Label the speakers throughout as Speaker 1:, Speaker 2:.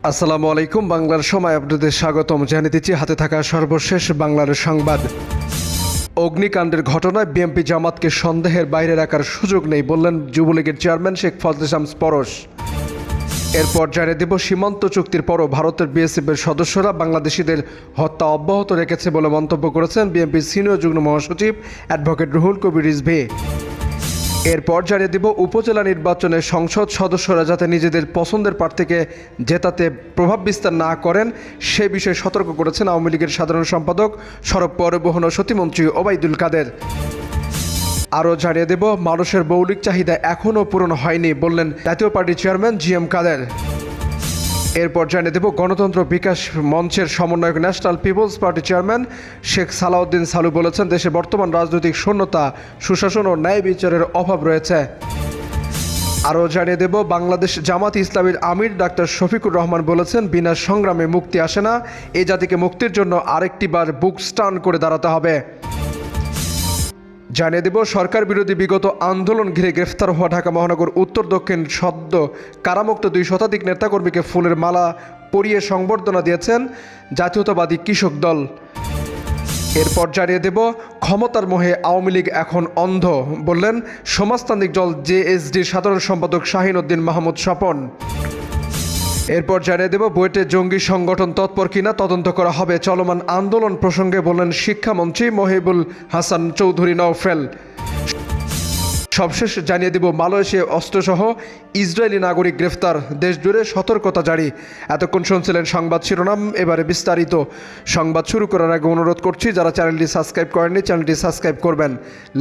Speaker 1: আসসালামু আলাইকুম। বাংলার সময় আপনাদের স্বাগতম। জানিয়ে দিচ্ছি হাতে থাকা সর্বশেষ বাংলার সংবাদ। অগ্নিকাণ্ডের ঘটনায় বিএনপি জামাতকে সন্দেহের বাইরে রাখার সুযোগ নেই বললেন যুবলীগের চেয়ারম্যান শেখ ফজলে শামস পরশ। এরপর জানিয়ে দেব, সীমান্ত চুক্তির পরও ভারতের বিএসএফের সদস্যরা বাংলাদেশিদের হত্যা অব্যাহত রেখেছে বলে মন্তব্য করেছেন বিএনপির সিনিয়র যুগ্ম মহাসচিব অ্যাডভোকেট রুহুল কবির রিজভী। এরপর জানিয়ে দিব, উপজেলা নির্বাচনে সংসদ সদস্যরা যাতে নিজেদের পছন্দের প্রার্থীকে জেতাতে প্রভাব বিস্তার না করেন সে বিষয়ে সতর্ক করেছেন আওয়ামী লীগের সাধারণ সম্পাদক, সড়ক পরিবহন ও সেতুমন্ত্রী ওবায়দুল কাদের। আরও জানিয়ে দেব, মানুষের মৌলিক চাহিদা এখনও পূরণ হয়নি বললেন জাতীয় পার্টির চেয়ারম্যান জিএম কাদের। এরপর জানিয়ে দেব, গণতন্ত্র বিকাশ মঞ্চের সমন্বয়ক national people's party chairman Sheikh Salauddin Salu বলেছেন, দেশে বর্তমান রাজনৈতিক শূন্যতা, সুশাসন ও ন্যায় বিচারের অভাব রয়েছে। আরও জানিয়ে দেব, বাংলাদেশ জামাত ইসলামীর আমির ডাক্তার শফিকুর রহমান বলেছেন, বিনা সংগ্রামে মুক্তি আসে না, এই জাতিকে মুক্তির জন্য আরেকটি বার বুক স্টার্ন করে দাঁড়াতে হবে। জানিয়ে দেব, সরকার বিরোধী বিগত আন্দোলন ঘিরে গ্রেফতার হওয়া ঢাকা মহানগর উত্তর দক্ষিণ সদ্য কারামুক্ত 2 শতাধিক নেতাকর্মীকে ফুলের মালা পরিয়ে সংবর্ধনা দিয়েছেন জাতীয়তাবাদী কৃষক দল। এরপর জানিয়ে দেব, ক্ষমতার মোহে আওয়ামী লীগ এখন অন্ধ বললেন সমাজতান্ত্রিক দল জেএসডির সাধারণ সম্পাদক শাহিন উদ্দিন মাহমুদ স্বপন। এরপর জানিয়ে দেব, বুয়েটে জঙ্গি সংগঠন তৎপর কিনা তদন্ত করা হবে। চলমান আন্দোলন প্রসঙ্গে বললেন শিক্ষামন্ত্রী মহিবুল হাসান চৌধুরী নওফেল। সবশেষ জানিয়ে দেব, মালয়েশিয়া অস্ত্রসহ ইসরায়েলি নাগরিক গ্রেফতার, দেশজুড়ে সতর্কতা জারি। এতক্ষণ শুনছিলেন সংবাদ শিরোনাম, এবারে বিস্তারিত। সংবাদ শুরু করার আগে অনুরোধ করছি, যারা চ্যানেলটি সাবস্ক্রাইব করেননি চ্যানেলটি সাবস্ক্রাইব করবেন,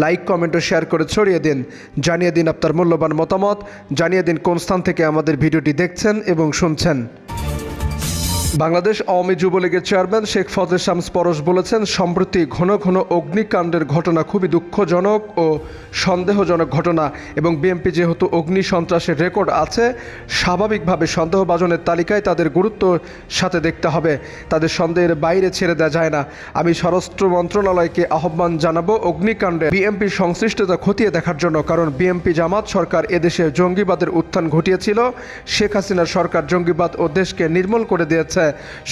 Speaker 1: লাইক কমেন্ট ও শেয়ার করে ছড়িয়ে দিন। জানিয়ে দিন আপনার মূল্যবান মতামত, জানিয়ে দিন কোন স্থান থেকে আমাদের ভিডিওটি দেখছেন এবং শুনছেন। বাংলাদেশ আওয়ামী যুবলীগের চেয়ারম্যান শেখ ফজলে শামস পরশ বলেছেন, সম্প্রতি ঘন ঘন অগ্নিকাণ্ডের ঘটনা খুবই দুঃখজনক ও সন্দেহজনক ঘটনা এবং বিএনপি যেহেতু অগ্নি সন্ত্রাসের রেকর্ড আছে, স্বাভাবিকভাবে সন্দেহভাজনের তালিকায় তাদের গুরুত্ব সাথে দেখতে হবে, তাদের সন্দেহের বাইরে ছেড়ে দেওয়া যায় না। আমি স্বরাষ্ট্র মন্ত্রণালয়কে আহ্বান জানাবো অগ্নিকাণ্ডে বিএনপির সংশ্লিষ্টতা খতিয়ে দেখার জন্য, কারণ বিএনপি জামাত সরকার এদেশে জঙ্গিবাদের উত্থান ঘটিয়েছিল। শেখ হাসিনার সরকার জঙ্গিবাদ ও দেশকে নির্মূল করে দিয়েছে।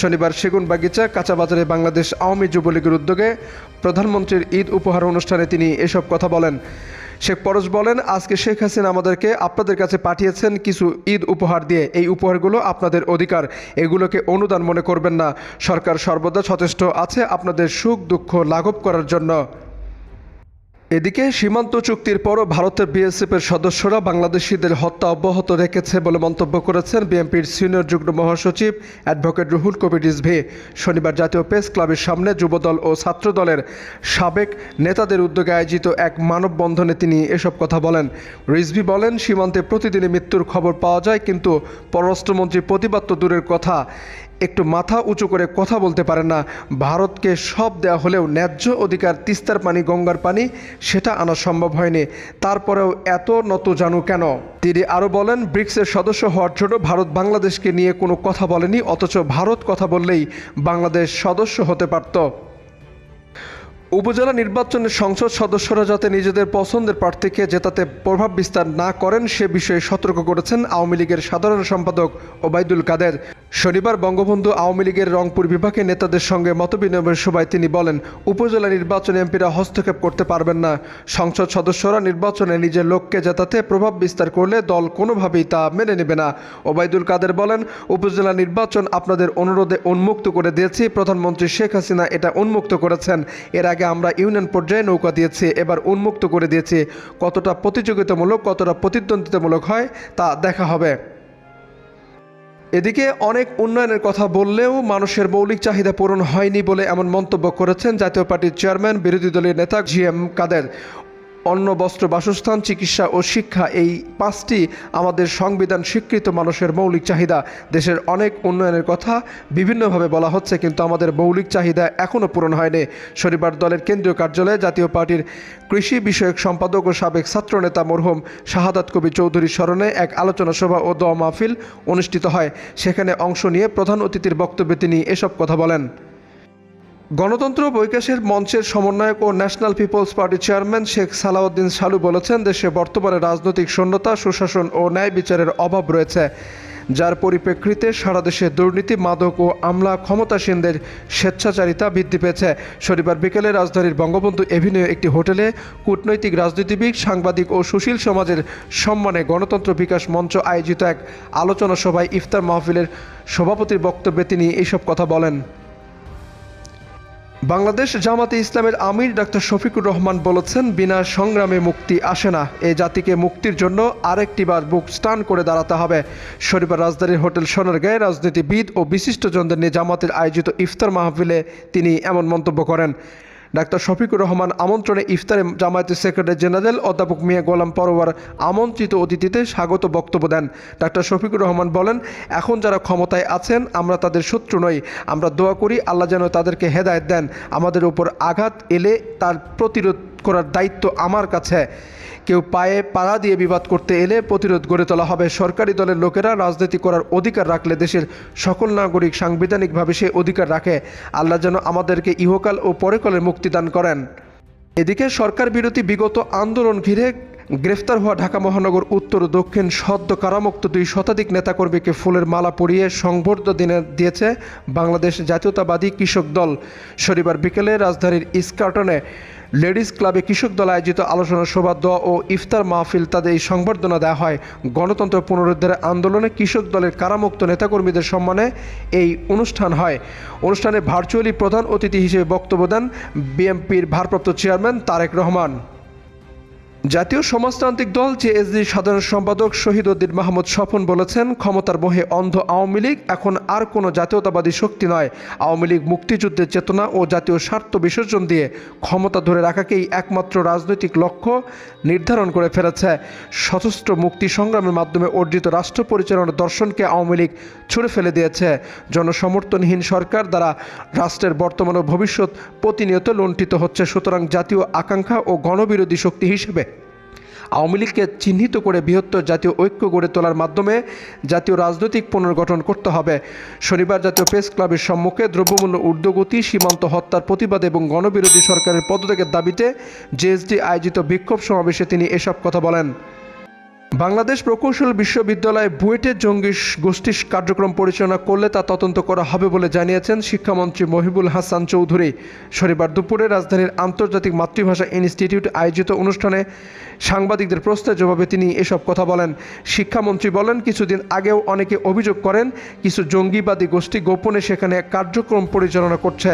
Speaker 1: শনিবার সেগুনবাগিচা কাঁচাবাজারে বাংলাদেশ আওয়ামী যুবলীগের উদ্যোগে প্রধানমন্ত্রীর ঈদ উপহার অনুষ্ঠানে তিনি এসব কথা বলেন। শেখ পরশ বলেন, আজকে শেখ হাসিনা আমাদেরকে আপনাদের কাছে পাঠিয়েছেন কিছু ঈদ উপহার দিয়ে। এই উপহারগুলো আপনাদের অধিকার, এগুলোকে অনুদান মনে করবেন না। সরকার সর্বদা সচেষ্ট আছে আপনাদের সুখ দুঃখ লাঘব করার জন্য। এদিকে সীমান্ত চুক্তির পরও ভারতের বিএসএফের সদস্যরা বাংলাদেশিদের হত্যা অব্যাহত রেখেছে বলে মন্তব্য করেছেন বিএনপির সিনিয়র যুগ্ম মহাসচিব অ্যাডভোকেট রুহুল কবির রিজভী। শনিবার জাতীয় প্রেস ক্লাবের সামনে যুবদল ও ছাত্রদলের সাবেক নেতাদের উদ্যোগে আয়োজিত এক মানববন্ধনে তিনি এসব কথা বলেন। রিজভী বলেন, সীমান্তে প্রতিদিনই মৃত্যুর খবর পাওয়া যায়, কিন্তু পররাষ্ট্রমন্ত্রী প্রতিবাদ তো দূরের কথা, একটু মাথা উঁচু করে কথা বলতে পারেন না। ভারতকে সব দেওয়া হলেও ন্যায্য অধিকার, তিস্তার পানি, গঙ্গার পানি, সেটা আনা সম্ভব হয়নি, তারপরেও এত নত জানু কেন? তিনি আরও বলেন, ব্রিক্সের সদস্য হওয়ার জন্য ভারত বাংলাদেশকে নিয়ে কোনো কথা বলেনি, অথচ ভারত কথা বললেই বাংলাদেশ সদস্য হতে পারত। উপজেলা নির্বাচনে সংসদ সদস্যরা যাতে নিজেদের পছন্দের প্রার্থীকে জেতাতে প্রভাব বিস্তার না করেন সে বিষয়ে সতর্ক করেছেন আওয়ামী লীগের সাধারণ সম্পাদক ওবায়দুল কাদের। শনিবার বঙ্গবন্ধু আওয়ামী লীগের রংপুর বিভাগের নেতাদের সঙ্গে মতবিনিময় সভায় তিনি বলেন, উপজেলা নির্বাচনে এমপিরা হস্তক্ষেপ করতে পারবেন না। সংসদ সদস্যরা নির্বাচনে নিজের লোককে জেতাতে প্রভাব বিস্তার করলে দল কোনোভাবেই তা মেনে নেবে না। ওবায়দুল কাদের বলেন, উপজেলা নির্বাচন আপনাদের অনুরোধে উন্মুক্ত করে দিয়েছি, প্রধানমন্ত্রী শেখ হাসিনা এটা উন্মুক্ত করেছেন। এর আগে আমরা ইউনিয়ন পর্যায়ে নৌকা দিয়েছি, এবার উন্মুক্ত করে দিয়েছি। কতটা প্রতিযোগিতামূলক, কতটা প্রতিদ্বন্দ্বিতামূলক হয় তা দেখা হবে। এদিকে অনেক উন্নয়নের কথা বললেও মানুষের মৌলিক চাহিদা পূরণ হয়নি বলে এমন মন্তব্য করেছেন জাতীয় পার্টির চেয়ারম্যান বিরোধী দলীয় নেতা জিএম কাদের। অন্ন, বস্ত্র, বাসস্থান, চিকিৎসা ও শিক্ষা, এই 5টি আমাদের সংবিধান স্বীকৃত মানুষের মৌলিক চাহিদা। দেশের অনেক উন্নয়নের কথা বিভিন্নভাবে বলা হচ্ছে, কিন্তু আমাদের মৌলিক চাহিদা এখনও পূরণ হয়নি। শনিবার দলের কেন্দ্রীয় কার্যালয়ে জাতীয় পার্টির কৃষি বিষয়ক সম্পাদক ও সাবেক ছাত্রনেতা মরহুম শাহাদাত কবির চৌধুরীর স্মরণে এক আলোচনা সভা ও দোয়া মাহফিল অনুষ্ঠিত হয়। সেখানে অংশ নিয়ে প্রধান অতিথির বক্তব্যে তিনি এসব কথা বলেন। গণতন্ত্র বিকাশের মঞ্চের সমন্বয়ক ও ন্যাশনাল পিপলস পার্টির চেয়ারম্যান শেখ সালাউদ্দিন সালু বলেছেন, দেশে বর্তমানে রাজনৈতিক শূন্যতা, সুশাসন ও ন্যায় বিচারের অভাব রয়েছে। যার পরিপ্রেক্ষিতে সারা দেশে দুর্নীতি, মাদক ও আমলা ক্ষমতাসীনদের স্বেচ্ছাচারিতা বৃদ্ধি পেয়েছে। শনিবার বিকেলে রাজধানীর বঙ্গবন্ধু এভিনিউ একটি হোটেলে কূটনৈতিক, রাজনীতিবিদ, সাংবাদিক ও সুশীল সমাজের সম্মানে গণতন্ত্র বিকাশ মঞ্চ আয়োজিত এক আলোচনা সভায় ইফতার মাহফিলের সভাপতির বক্তব্যে তিনি এইসব কথা বলেন। বাংলাদেশ জামাতে ইসলামের আমির ডাক্তার শফিকুর রহমান বলেছেন, বিনা সংগ্রামে মুক্তি আসে না। এই জাতিকে মুক্তির জন্য আরেকটিবার বুক স্টান করে দাঁড়াতে হবে। শনিবার রাজধানীর হোটেল সোনারগাঁয়ে রাজনীতিবিদ ও বিশিষ্টজনদের নিয়ে জামাতের আয়োজিত ইফতার মাহফিলে তিনি এমন মন্তব্য করেন। ডাক্তার শফিকুর রহমান আমন্ত্রণে ইফতারে জামায়াতের সেক্রেটারি জেনারেল অধ্যাপক মিয়া গোলাম পরোয়ার আমন্ত্রিত অতিথিতে স্বাগত বক্তব্য দেন। ডাক্তার শফিকুর রহমান বলেন, এখন যারা ক্ষমতায় আছেন আমরা তাদের শত্রু নই। আমরা দোয়া করি আল্লাহ যেন তাদেরকে হেদায়েত দেন। আমাদের উপর আঘাত এলে তার প্রতিরোধ করার দায়িত্ব আমার কাছে। কেউ পায়ে পাড়া দিয়ে বিবাদ করতে এলে প্রতিরোধ গড়ে তোলা হবে। সরকারি দলের লোকেরা রাজনীতি করার অধিকার রাখলে দেশের সকল নাগরিক সাংবিধানিকভাবে সে অধিকার রাখে। আল্লাহ যেন আমাদেরকে ইহকাল ও পরকালের মুক্তি দান করেন। এদিকে সরকার বিরোধী বিগত আন্দোলন ঘিরে গ্রেফতার হওয়া ঢাকা মহানগর উত্তর ও দক্ষিণ সদ্য কারামুক্ত 2 শতাধিক নেতাকর্মীকে ফুলের মালা পরিয়ে সংবর্ধনা দিয়েছে বাংলাদেশ জাতীয়তাবাদী কৃষক দল। শনিবার বিকেলে রাজধানীর ইস্কাটনে লেডিস ক্লাবে কৃষক দল আয়োজিত আলোচনা সভা, দোয়া ও ইফতার মাহফিল তাদের এই সংবর্ধনা দেওয়া হয়। গণতন্ত্র পুনরুদ্ধারের আন্দোলনে কৃষক দলের কারামুক্ত নেতাকর্মীদের সম্মানে এই অনুষ্ঠান হয়। অনুষ্ঠানে ভার্চুয়ালি প্রধান অতিথি হিসেবে বক্তব্য দেন বিএনপির ভারপ্রাপ্ত চেয়ারম্যান তারেক রহমান। জাতীয় সমাজতান্ত্রিক দল জেএসডি সাধারণ সম্পাদক শহীদ উদ্দিন মাহমুদ স্বপন বলেছেন, ক্ষমতার মোহে অন্ধ আওয়ামী লীগ এখন আর কোনো জাতীয়তাবাদী শক্তি নয়। আওয়ামী লীগ মুক্তিযুদ্ধের চেতনা ও জাতীয় স্বার্থ বিসর্জন দিয়ে ক্ষমতা ধরে রাখাকেই একমাত্র রাজনৈতিক লক্ষ্য নির্ধারণ করে ফেলেছে। সশস্ত্র মুক্তি সংগ্রামের মাধ্যমে অর্জিত রাষ্ট্র পরিচালনার দর্শনকে আওয়ামী লীগ ছুঁড়ে ফেলে দিয়েছে। জনসমর্থনহীন সরকার দ্বারা রাষ্ট্রের বর্তমান ও ভবিষ্যৎ প্রতিনিয়ত লুণ্ঠিত হচ্ছে। সুতরাং জাতীয় আকাঙ্ক্ষা ও গণবিরোধী শক্তি হিসেবে আওয়ামী লীগকে চিহ্নিত করে বৃহত্তর জাতীয় ঐক্য গড়ে তোলার মাধ্যমে জাতীয় রাজনৈতিক পুনর্গঠন করতে হবে। শনিবার জাতীয় প্রেস ক্লাবের সম্মুখে দ্রব্যমূল্য ঊর্ধ্বগতি, সীমান্ত হত্যার প্রতিবাদে এবং গণবিরোধী সরকারের পদত্যাগের দাবিতে জেএসডি আয়োজিত বিক্ষোভ সমাবেশে তিনি এসব কথা বলেন। বাংলাদেশ প্রকৌশল বিশ্ববিদ্যালয়ে বুয়েটের জঙ্গি গোষ্ঠী কার্যক্রম পরিচালনা করলে তা তদন্ত করা হবে বলে জানিয়েছেন শিক্ষামন্ত্রী মহিবুল হাসান চৌধুরী। শনিবার দুপুরে রাজধানীর আন্তর্জাতিক মাতৃভাষা ইনস্টিটিউট আয়োজিত অনুষ্ঠানে সাংবাদিকদের প্রশ্নের জবাবে তিনি এসব কথা বলেন। শিক্ষামন্ত্রী বলেন, কিছুদিন আগেও অনেকে অভিযোগ করেন কিছু জঙ্গিবাদী গোষ্ঠী গোপনে সেখানে কার্যক্রম পরিচালনা করছে।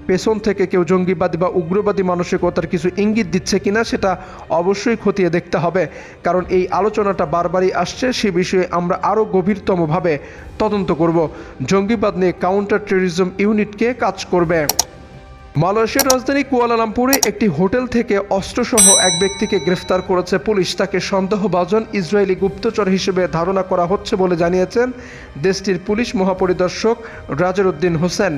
Speaker 1: পেছন থেকে কেউ জঙ্গিবাদী বা উগ্রবাদী মানসিকতার কিছু ইঙ্গিত দিচ্ছে কিনা সেটা অবশ্যই খতিয়ে দেখতে হবে, কারণ এই আলোচনাটা বারবারই আসছে। সে বিষয়ে আমরা আরও গভীরতমভাবে তদন্ত করব। জঙ্গিবাদ নিয়ে কাউন্টার টেররিজম ইউনিটকে কাজ করবে। মালয়েশিয়ার রাজধানী কুয়ালালামপুরে একটি হোটেল থেকে অস্ত্রসহ এক ব্যক্তিকে গ্রেফতার করেছে পুলিশ। তাকে সন্দেহভাজন ইসরায়েলি গুপ্তচর হিসেবে ধারণা করা হচ্ছে বলে জানিয়েছেন দেশটির পুলিশ মহাপরিদর্শক রাজের উদ্দিন হোসেন।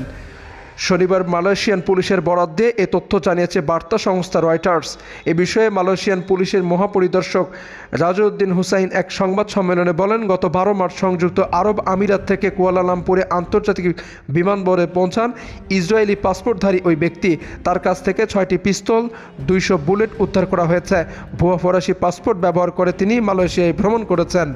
Speaker 1: শনিবার মালয়েশিয়ান পুলিশের বরাত দিয়ে এ তথ্য জানিয়েছে বার্তা সংস্থা রয়টার্স। এ বিষয়ে মালয়েশিয়ান পুলিশের মহাপরিদর্শক রাজউদ্দিন হুসাইন এক সংবাদ সম্মেলনে বলেন, গত 12 মার্চ সংযুক্ত আরব আমিরাত থেকে কুয়ালালামপুরে আন্তর্জাতিক বিমানবন্দরে পৌঁছান ইসরায়েলি পাসপোর্টধারী ওই ব্যক্তি। তার কাছ থেকে 6টি পিস্তল, 200 বুলেট উদ্ধার করা হয়েছে। ভুয়া ফরাসি পাসপোর্ট ব্যবহার করে তিনি মালয়েশিয়ায় ভ্রমণ করেছেন।